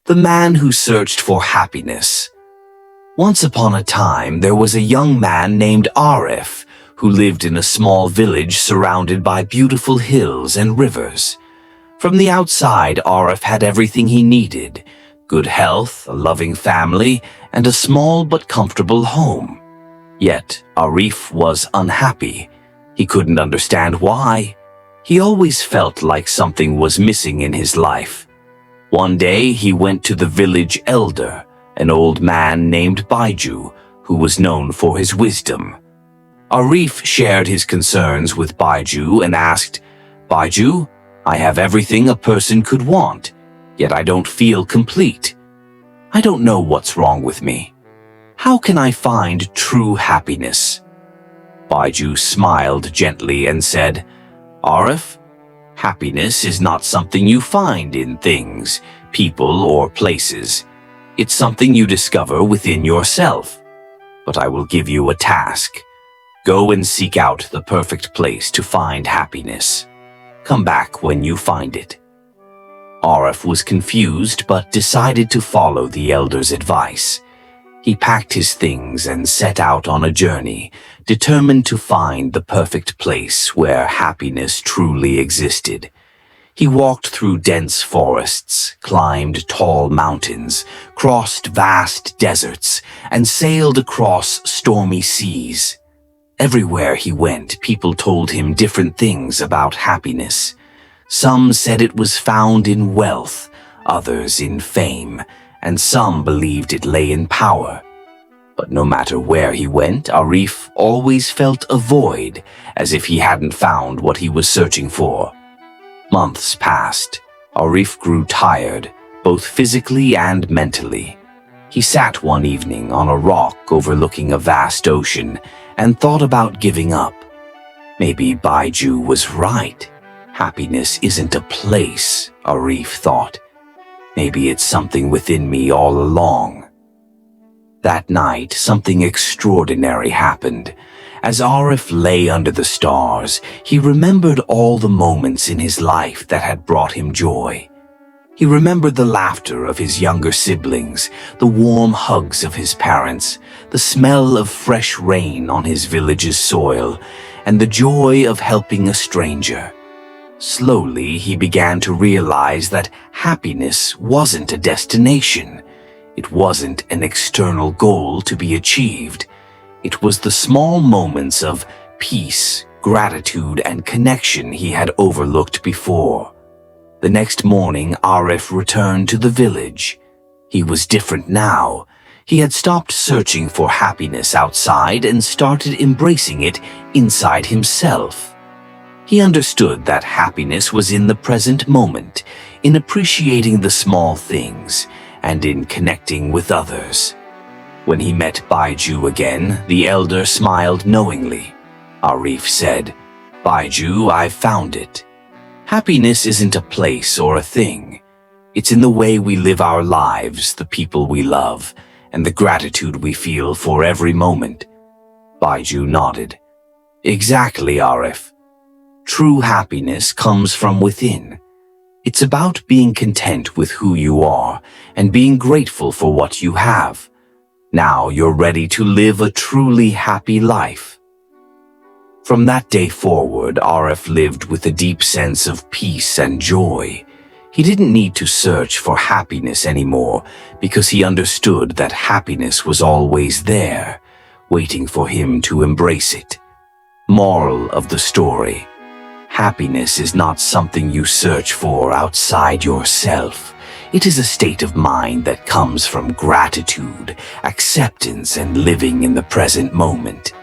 The Man Who Searched for Happiness. Once upon a time, there was a young man named Arif who lived in a small village surrounded by beautiful hills and rivers. From the outside, Arif had everything he needed: good health, a loving family, and a small but comfortable home. Yet, Arif was unhappy. He couldn't understand why. He always felt like something was missing in his life. One day, he went to the village elder, an old man named Baiju, who was known for his wisdom. Arif shared his concerns with Baiju and asked, "Baiju, I have everything a person could want, yet I don't feel complete. I don't know what's wrong with me. How can I find true happiness?" Baiju smiled gently and said, "Arif, happiness is not something you find in things, people, or places. It's something you discover within yourself. But I will give you a task. Go and seek out the perfect place to find happiness. Come back when you find it." Arif was confused but decided to follow the elder's advice. He packed his things and set out on a journey, determined to find the perfect place where happiness truly existed. He walked through dense forests, climbed tall mountains, crossed vast deserts, and sailed across stormy seas. Everywhere he went, people told him different things about happiness. Some said it was found in wealth, others in fame, and some believed it lay in power. But no matter where he went, Arif always felt a void, as if he hadn't found what he was searching for. Months passed. Arif grew tired, both physically and mentally. He sat one evening on a rock overlooking a vast ocean and thought about giving up. Maybe Baiju was right. Happiness isn't a place, Arif thought. Maybe it's something within me all along. That night, something extraordinary happened. As Arif lay under the stars, he remembered all the moments in his life that had brought him joy. He remembered the laughter of his younger siblings, the warm hugs of his parents, the smell of fresh rain on his village's soil, and the joy of helping a stranger. Slowly, he began to realize that happiness wasn't a destination. It wasn't an external goal to be achieved. It was the small moments of peace, gratitude, and connection he had overlooked before. The next morning, Arif returned to the village. He was different now. He had stopped searching for happiness outside and started embracing it inside himself. He understood that happiness was in the present moment, in appreciating the small things, and in connecting with others. When he met Baiju again, the elder smiled knowingly. Arif said, "Baiju, I've found it. Happiness isn't a place or a thing. It's in the way we live our lives, the people we love, and the gratitude we feel for every moment." Baiju nodded. "Exactly, Arif. True happiness comes from within. It's about being content with who you are and being grateful for what you have. Now you're ready to live a truly happy life." From that day forward, Arif lived with a deep sense of peace and joy. He didn't need to search for happiness anymore because he understood that happiness was always there, waiting for him to embrace it. Moral of the story: happiness is not something you search for outside yourself. It is a state of mind that comes from gratitude, acceptance, and living in the present moment.